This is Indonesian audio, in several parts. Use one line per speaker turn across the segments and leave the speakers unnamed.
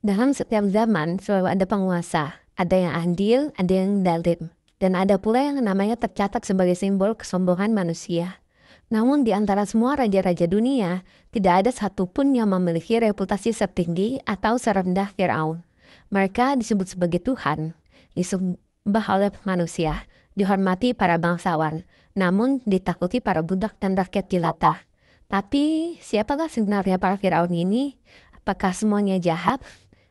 Dalam setiap zaman selalu ada penguasa, ada yang adil, ada yang zalim, dan ada pula yang namanya tercatat sebagai simbol kesombongan manusia. Namun di antara semua raja-raja dunia, tidak ada satupun yang memiliki reputasi setinggi atau serendah Firaun. Mereka disebut sebagai Tuhan, disembah oleh manusia, dihormati para bangsawan, namun ditakuti para budak dan rakyat jelata. Tapi siapakah sebenarnya para Firaun ini? Apakah semuanya jahat?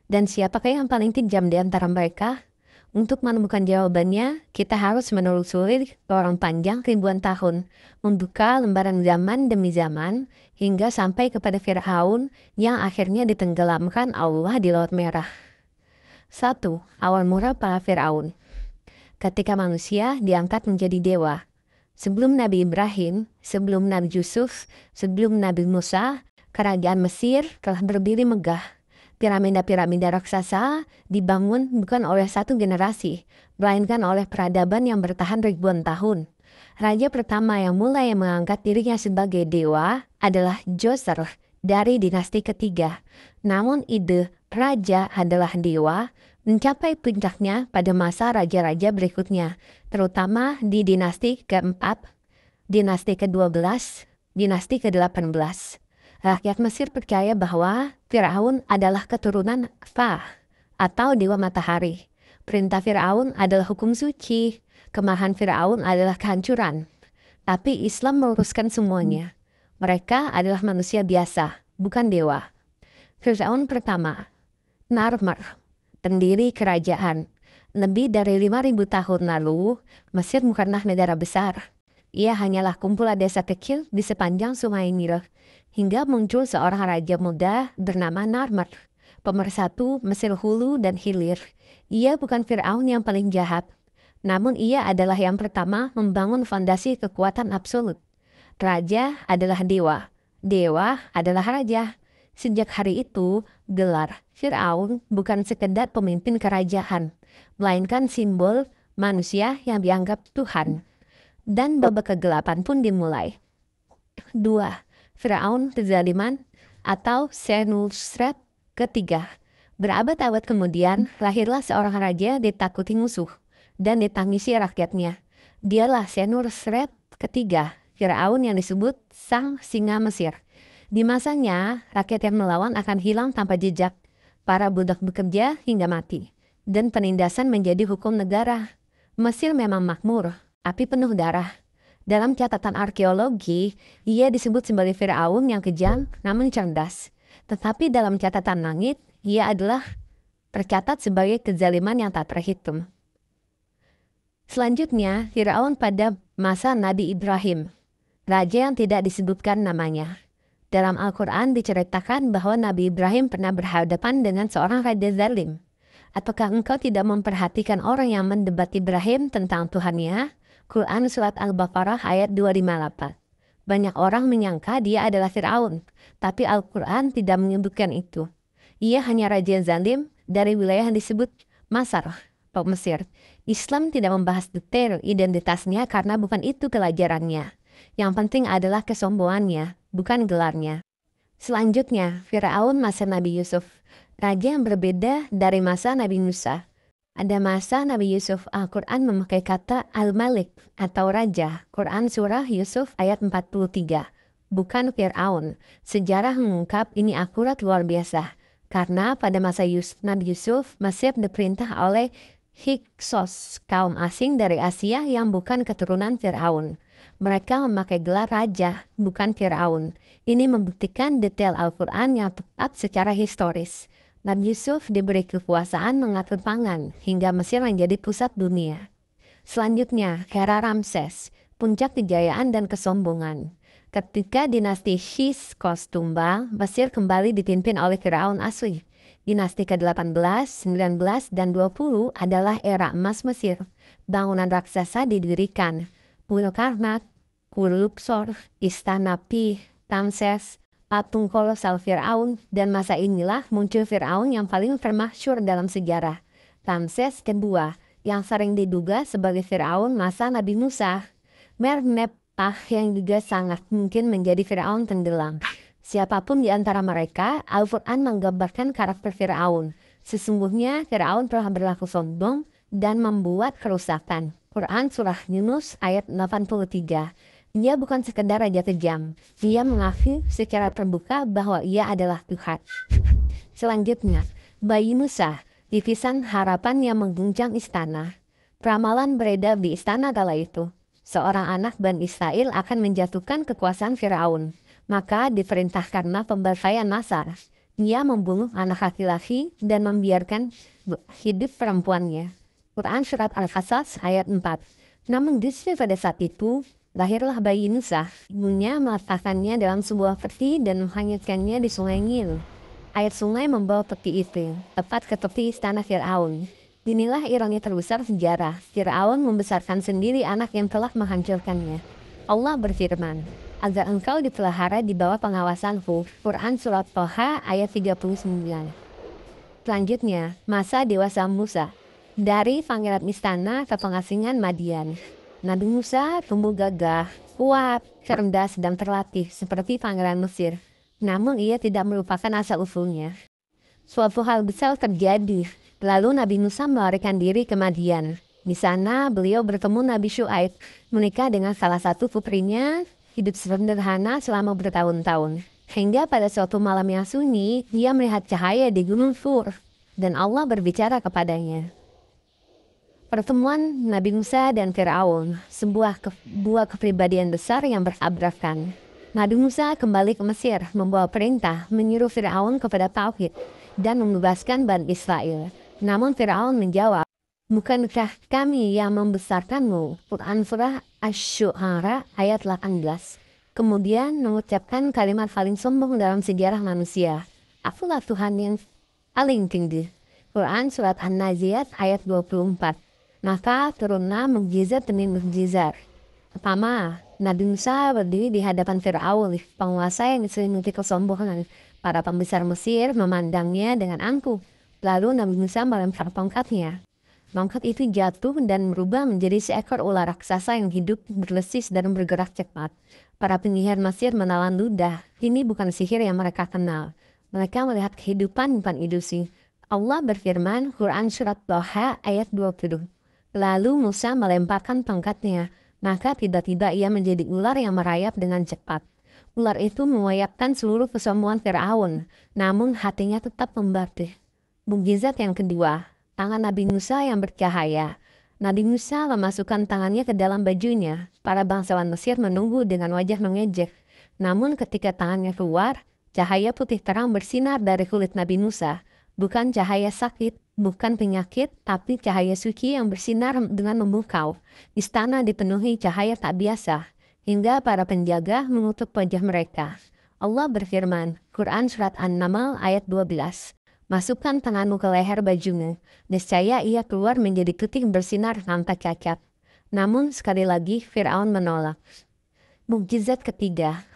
Dan siapakah yang paling kejam di antara mereka? Untuk menemukan jawabannya, kita harus menelusuri lorong panjang ribuan tahun, membuka lembaran zaman demi zaman, hingga sampai kepada Fir'aun yang akhirnya ditenggelamkan Allah di Laut Merah. 1. Awal mula para Fir'aun. Ketika manusia diangkat menjadi dewa. Sebelum Nabi Ibrahim, sebelum Nabi Yusuf, sebelum Nabi Musa, kerajaan Mesir telah berdiri megah. Piramida-piramida raksasa dibangun bukan oleh satu generasi, melainkan oleh peradaban yang bertahan ribuan tahun. Raja pertama yang mulai mengangkat dirinya sebagai dewa adalah Djoser dari dinasti ketiga. Namun ide raja adalah dewa mencapai puncaknya pada masa raja-raja berikutnya, terutama di dinasti keempat, dinasti ke-12, dinasti ke-18. Rakyat Mesir percaya bahwa Firaun adalah keturunan Fa atau dewa matahari. Perintah Firaun adalah hukum suci, kemarahan Firaun adalah kehancuran. Tapi Islam meluruskan semuanya. Mereka adalah manusia biasa, bukan dewa. Firaun pertama, Narmer, pendiri kerajaan. Lebih dari 5.000 tahun lalu, Mesir bukanlah negara besar. Ia hanyalah kumpulan desa kecil di sepanjang sungai Nil. Hingga muncul seorang raja muda bernama Narmer, pemersatu Mesir Hulu dan Hilir. Ia bukan Fir'aun yang paling jahat, namun ia adalah yang pertama membangun fondasi kekuatan absolut. Raja adalah dewa, dewa adalah raja. Sejak hari itu, gelar Fir'aun bukan sekedar pemimpin kerajaan, melainkan simbol manusia yang dianggap Tuhan. Dan babak kegelapan pun dimulai. 2. Firaun kezaliman atau Senusret ketiga. Berabad-abad kemudian, lahirlah seorang raja ditakuti musuh dan ditangisi rakyatnya. Dialah Senusret ketiga, Firaun yang disebut Sang Singa Mesir. Di masanya, rakyat yang melawan akan hilang tanpa jejak. Para budak bekerja hingga mati. Dan penindasan menjadi hukum negara. Mesir memang makmur, tapi penuh darah. Dalam catatan arkeologi, ia disebut sebagai Firaun yang kejam namun cerdas. Tetapi dalam catatan langit, ia adalah tercatat sebagai kezaliman yang tak terhitung. Selanjutnya, Firaun pada masa Nabi Ibrahim, raja yang tidak disebutkan namanya. Dalam Al-Quran diceritakan bahwa Nabi Ibrahim pernah berhadapan dengan seorang raja zalim. Apakah engkau tidak memperhatikan orang yang mendebat Ibrahim tentang Tuhannya? Quran Surat Al-Baqarah ayat 258. Banyak orang menyangka dia adalah Fir'aun, tapi Al-Quran tidak menyebutkan itu. Ia hanya raja zalim dari wilayah yang disebut Masar, Mesir. Islam tidak membahas detail identitasnya karena bukan itu pelajarannya. Yang penting adalah kesombongannya, bukan gelarnya. Selanjutnya, Fir'aun masa Nabi Yusuf, raja yang berbeda dari masa Nabi Musa. Ada masa Nabi Yusuf, Al-Quran memakai kata Al-Malik atau Raja. Quran Surah Yusuf ayat 43. Bukan Fir'aun. Sejarah mengungkap ini akurat luar biasa. Karena pada masa Nabi Yusuf, Mesir diperintah oleh Hyksos, kaum asing dari Asia yang bukan keturunan Fir'aun. Mereka memakai gelar Raja, bukan Fir'aun. Ini membuktikan detail Al-Quran yang tepat secara historis. Nabi Yusuf diberi kekuasaan mengatur pangan hingga Mesir menjadi pusat dunia. Selanjutnya, era Ramses, puncak kejayaan dan kesombongan. Ketika dinasti Hyksos tumbang, Mesir kembali dipimpin oleh Firaun asli. Dinasti ke-18, 19, dan 20 adalah era emas Mesir. Bangunan raksasa didirikan. Pulau Karnak, Kuil Luxor, Istana Pi, Ramses, patung kolosal Fir'aun, dan masa inilah muncul Fir'aun yang paling termasyhur dalam sejarah. Ramses kedua, yang sering diduga sebagai Fir'aun masa Nabi Musa. Merneptah yang juga sangat mungkin menjadi Fir'aun tenggelam. Siapapun di antara mereka, Al-Quran menggambarkan karakter Fir'aun. Sesungguhnya Fir'aun telah berlaku sombong dan membuat kerusakan. Quran Surah Yunus ayat 83. Dia bukan sekedar raja kejam. Dia mengaku secara terbuka bahwa ia adalah Tuhan. Selanjutnya, bayi Musa, divisan harapan yang mengguncang istana. Ramalan beredar di istana kala itu. Seorang anak Bani Israel akan menjatuhkan kekuasaan Firaun. Maka diperintahkanlah pembantaian massal. Dia membunuh anak laki-laki dan membiarkan hidup perempuannya. Quran Surat Al-Qasas ayat 4. Namun justru pada saat itu, lahirlah bayi Musa. Ibunya meletakkannya dalam sebuah peti dan menghanyutkannya di sungai Nil. Air sungai membawa peti itu tepat ke tepi istana Fir'aun. Inilah ironi terbesar sejarah. Fir'aun membesarkan sendiri anak yang telah menghancurkannya. Allah berfirman, agar engkau dipelihara di bawah pengawasanku. Quran Surat Toha ayat 39. Selanjutnya, masa dewasa Musa. Dari pangeran istana ke pengasingan Madian. Nabi Musa tumbuh gagah, kuat, cerdas dan terlatih seperti pangeran Mesir. Namun ia tidak merupakan asal-usulnya. Suatu hal besar terjadi. Lalu Nabi Musa melarikan diri ke Madian. Di sana beliau bertemu Nabi Syuaib, menikah dengan salah satu putrinya, hidup sederhana selama bertahun-tahun. Hingga pada suatu malam yang sunyi, dia melihat cahaya di Gunung Sur. Dan Allah berbicara kepadanya. Pertemuan Nabi Musa dan Fir'aun, sebuah kepribadian besar yang bertabrakan. Nabi Musa kembali ke Mesir, membawa perintah menyuruh Fir'aun kepada tauhid dan membebaskan Bani Israel. Namun Fir'aun menjawab, bukankah kami yang membesarkanmu? Quran Surah Asy-Syu'ara ayat 18. Kemudian mengucapkan kalimat paling sombong dalam sejarah manusia. Akulah Tuhan yang paling tinggi. Quran Surat An-Naziat ayat 24. Maka turunlah mukjizat demi mukjizat. Pertama, Nabi Musa berdiri di hadapan Fir'aun, penguasa yang diselimuti kesombongan. Para pembesar Mesir memandangnya dengan angkuh. Lalu Nabi Musa melempar tongkatnya. Tongkat itu jatuh dan berubah menjadi seekor ular raksasa yang hidup, berlesis dan bergerak cepat. Para penyihir Mesir menelan ludah. Ini bukan sihir yang mereka kenal. Mereka melihat kehidupan bukan ilusi. Allah berfirman, Quran Surat Toha ayat 20. Lalu Musa melemparkan tongkatnya, maka tiba-tiba ia menjadi ular yang merayap dengan cepat. Ular itu mengoyakkan seluruh kesombongan Fir'aun, namun hatinya tetap membatih. Mukjizat yang kedua, tangan Nabi Musa yang bercahaya. Nabi Musa memasukkan tangannya ke dalam bajunya. Para bangsawan Mesir menunggu dengan wajah mengejek. Namun ketika tangannya keluar, cahaya putih terang bersinar dari kulit Nabi Musa. Bukan cahaya sakit, bukan penyakit, tapi cahaya suci yang bersinar dengan memukau. Istana dipenuhi cahaya tak biasa, hingga para penjaga menutup wajah mereka. Allah berfirman, Quran Surat An-Naml ayat 12. Masukkan tanganmu ke leher bajumu, niscaya ia keluar menjadi putih bersinar tanpa cacat. Namun sekali lagi Fir'aun menolak. Mukjizat ketiga,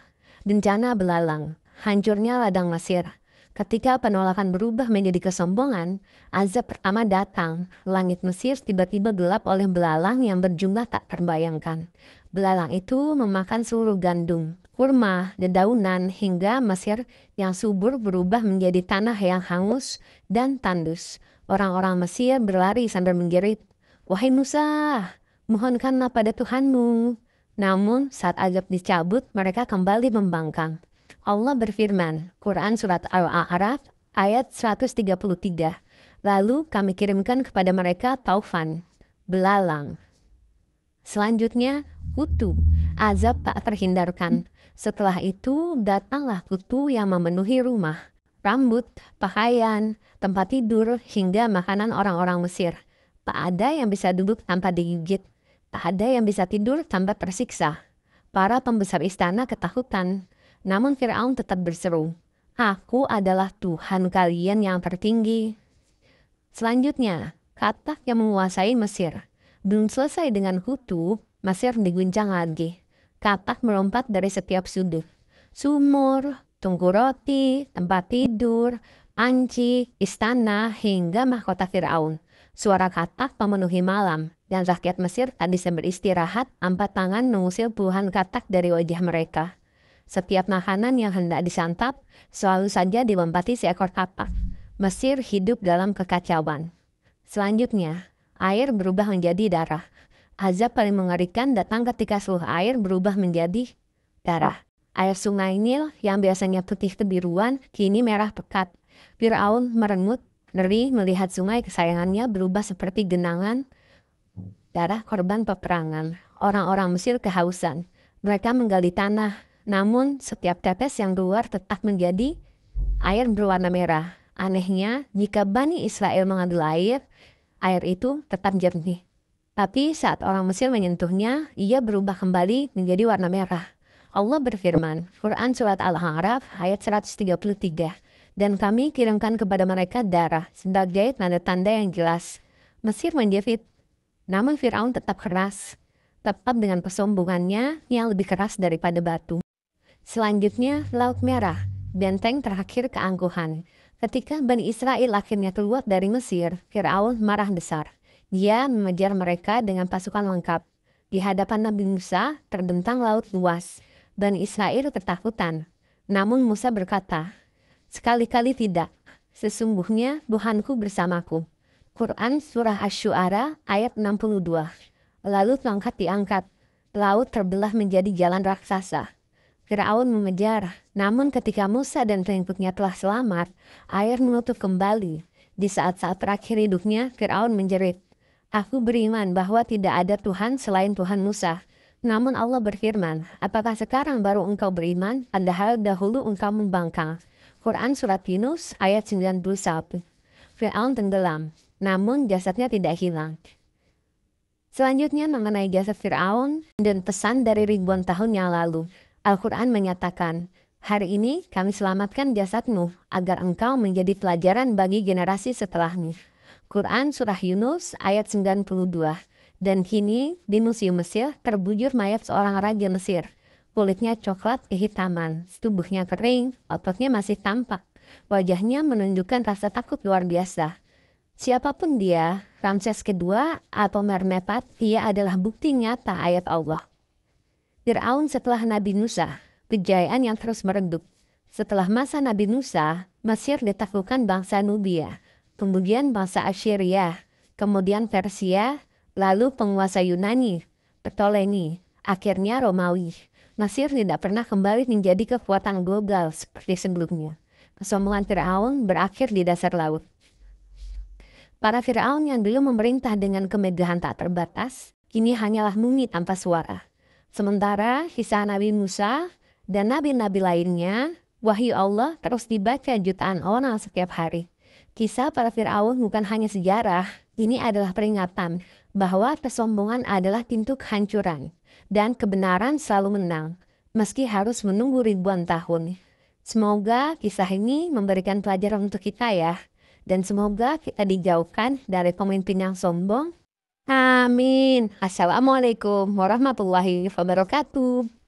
bencana belalang, hancurnya ladang Mesir. Ketika penolakan berubah menjadi kesombongan, azab pertama datang. Langit Mesir tiba-tiba gelap oleh belalang yang berjumlah tak terbayangkan. Belalang itu memakan seluruh gandum, kurma, dedaunan hingga Mesir yang subur berubah menjadi tanah yang hangus dan tandus. Orang-orang Mesir berlari sambil menjerit, "Wahai Musa, mohonkanlah pada Tuhanmu." Namun saat azab dicabut, mereka kembali membangkang. Allah berfirman, Quran Surat Al-A'raf ayat 133. Lalu kami kirimkan kepada mereka taufan, belalang. Selanjutnya, kutu, azab tak terhindarkan. Setelah itu, datanglah kutu yang memenuhi rumah, rambut, pakaian, tempat tidur, hingga makanan orang-orang Mesir. Tak ada yang bisa duduk tanpa digigit. Tak ada yang bisa tidur tanpa tersiksa. Para pembesar istana ketakutan. Namun Fir'aun tetap berseru, "Aku adalah Tuhan kalian yang tertinggi." Selanjutnya, Katak yang menguasai Mesir. Belum selesai dengan kutu, Mesir diguncang lagi. Katak melompat dari setiap sudut. Sumur, tungku roti, tempat tidur, panci, istana, hingga mahkota Fir'aun. Suara katak memenuhi malam, dan rakyat Mesir tak bisa beristirahat, angkat tangan mengusir puluhan katak dari wajah mereka. Setiap makanan yang hendak disantap selalu saja dilompati seekor kapak. Mesir hidup dalam kekacauan. Selanjutnya, air berubah menjadi darah. Azab paling mengerikan datang ketika seluruh air berubah menjadi darah. Air sungai Nil yang biasanya putih kebiruan kini merah pekat. Firaun merengut, ngeri melihat sungai kesayangannya berubah seperti genangan darah korban peperangan. Orang-orang Mesir kehausan. Mereka menggali tanah, namun setiap tetes yang keluar tetap menjadi air berwarna merah. Anehnya, jika Bani Israel mengambil air itu tetap jernih. Tapi saat orang Mesir menyentuhnya, ia berubah kembali menjadi warna merah. Allah berfirman, Quran Surat Al-A'raf ayat 133, dan kami kirimkan kepada mereka darah sebagai tanda-tanda yang jelas. Mesir menjepit, namun Firaun tetap keras, tetap dengan kesombongannya yang lebih keras daripada batu. Selanjutnya, Laut Merah, benteng terakhir keangkuhan. Ketika Bani Israel akhirnya keluar dari Mesir, Firaun marah besar. Dia mengejar mereka dengan pasukan lengkap. Di hadapan Nabi Musa, terbentang laut luas. Bani Israel ketakutan. Namun Musa berkata, sekali-kali tidak. Sesungguhnya Tuhanku bersamaku. Quran Surah Asy-Syu'ara ayat 62. Lalu tongkat diangkat. Laut terbelah menjadi jalan raksasa. Firaun mengejar. Namun ketika Musa dan pengikutnya telah selamat, air menutup kembali. Di saat-saat terakhir hidupnya, Firaun menjerit, Aku beriman bahwa tidak ada Tuhan selain Tuhan Musa. Namun Allah berfirman, apakah sekarang baru engkau beriman, padahal dahulu engkau membangkang. Quran Surat Yunus ayat 91. Firaun tenggelam, namun jasadnya tidak hilang. Selanjutnya mengenai jasad Firaun dan pesan dari ribuan tahun yang lalu. Al-Quran menyatakan, hari ini kami selamatkan jasadmu agar engkau menjadi pelajaran bagi generasi setelahmu. Quran Surah Yunus ayat 92. Dan kini di Museum Mesir terbujur mayat seorang raja Mesir. Kulitnya coklat kehitaman, tubuhnya kering, ototnya masih tampak. Wajahnya menunjukkan rasa takut luar biasa. Siapapun dia, Ramses kedua atau Mermepat, ia adalah bukti nyata ayat Allah. Firaun setelah Nabi Musa, kejayaan yang terus meredup. Setelah masa Nabi Musa, Mesir ditaklukkan bangsa Nubia, kemudian bangsa Assyria, kemudian Persia, lalu penguasa Yunani, Ptolemy, akhirnya Romawi. Mesir tidak pernah kembali menjadi kekuatan global seperti sebelumnya. Kesombongan Firaun berakhir di dasar laut. Para Firaun yang dulu memerintah dengan kemegahan tak terbatas, kini hanyalah mumi tanpa suara. Sementara kisah Nabi Musa dan nabi-nabi lainnya, wahyu Allah terus dibaca jutaan orang setiap hari. Kisah para Firaun bukan hanya sejarah, ini adalah peringatan bahwa kesombongan adalah pintu kehancuran dan kebenaran selalu menang, meski harus menunggu ribuan tahun. Semoga kisah ini memberikan pelajaran untuk kita ya, dan semoga kita dijauhkan dari pemimpin yang sombong. Amin. Assalamualaikum warahmatullahi wabarakatuh.